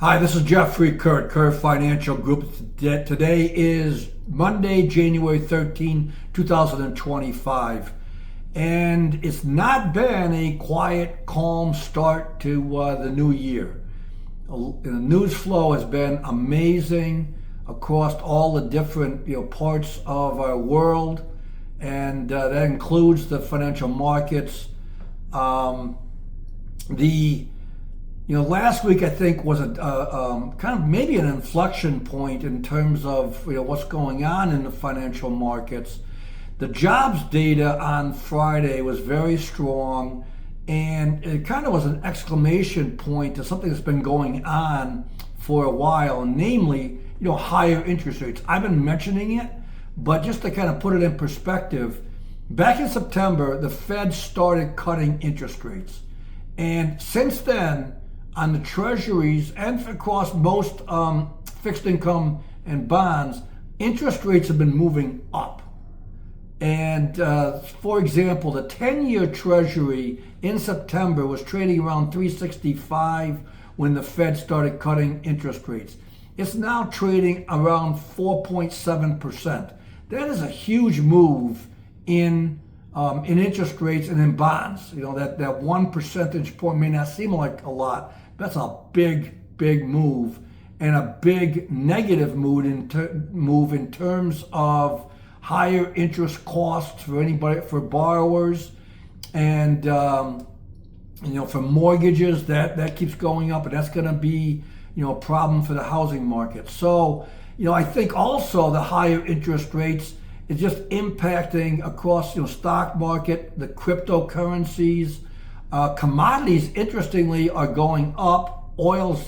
Hi, this is Jeffrey Curve Financial Group. Today is Monday, January 13, 2025. And it's not been a quiet, calm start to the new year. The news flow has been amazing across all the different parts of our world, and that includes the financial markets. Last week I think was a kind of maybe an inflection point in terms of what's going on in the financial markets. The jobs data on Friday was very strong, and it kind of was an exclamation point to something that's been going on for a while, namely, higher interest rates. I've been mentioning it, but just to kind of put it in perspective, back in September, the Fed started cutting interest rates. And since then, on the treasuries and across most fixed income and bonds, interest rates have been moving up. And for example, the 10-year treasury in September was trading around 365 when the Fed started cutting interest rates. It's now trading around 4.7%. That is a huge move in interest rates and in bonds. That 1 percentage point may not seem like a lot. That's a big move, and a big negative move in terms of higher interest costs for borrowers, and for mortgages that keeps going up, and that's going to be a problem for the housing market. So I think also the higher interest rates is just impacting across stock market, the cryptocurrencies. Commodities, interestingly, are going up. Oil's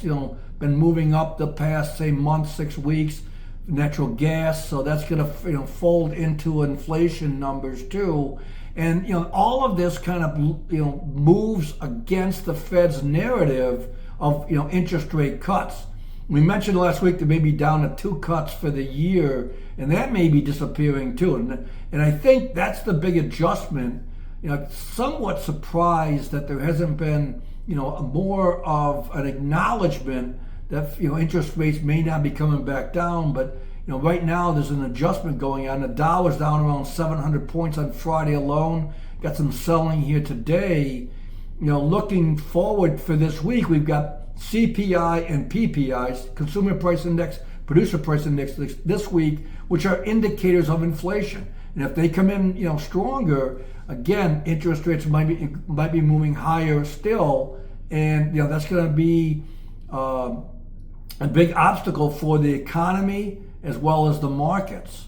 been moving up the past, say, month, 6 weeks. Natural gas, so that's going to fold into inflation numbers too. And all of this kind of moves against the Fed's narrative of interest rate cuts. We mentioned last week that may be down to 2 cuts for the year, and that may be disappearing too. And I think that's the big adjustment. Somewhat surprised that there hasn't been, more of an acknowledgement that, interest rates may not be coming back down. But, right now there's an adjustment going on. The Dow is down around 700 points on Friday alone. Got some selling here today. Looking forward for this week, we've got CPI and PPIs, Consumer Price Index, Producer Price Index this week, which are indicators of inflation. And if they come in, stronger, again, interest rates might be moving higher still, and that's going to be a big obstacle for the economy as well as the markets.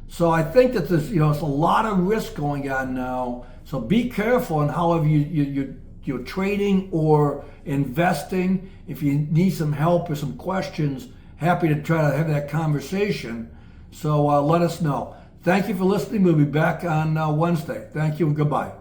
So I think that there's it's a lot of risk going on now. So be careful in however you're trading or investing. If you need some help or some questions, happy to try to have that conversation. So let us know. Thank you for listening. We'll be back on Wednesday. Thank you and goodbye.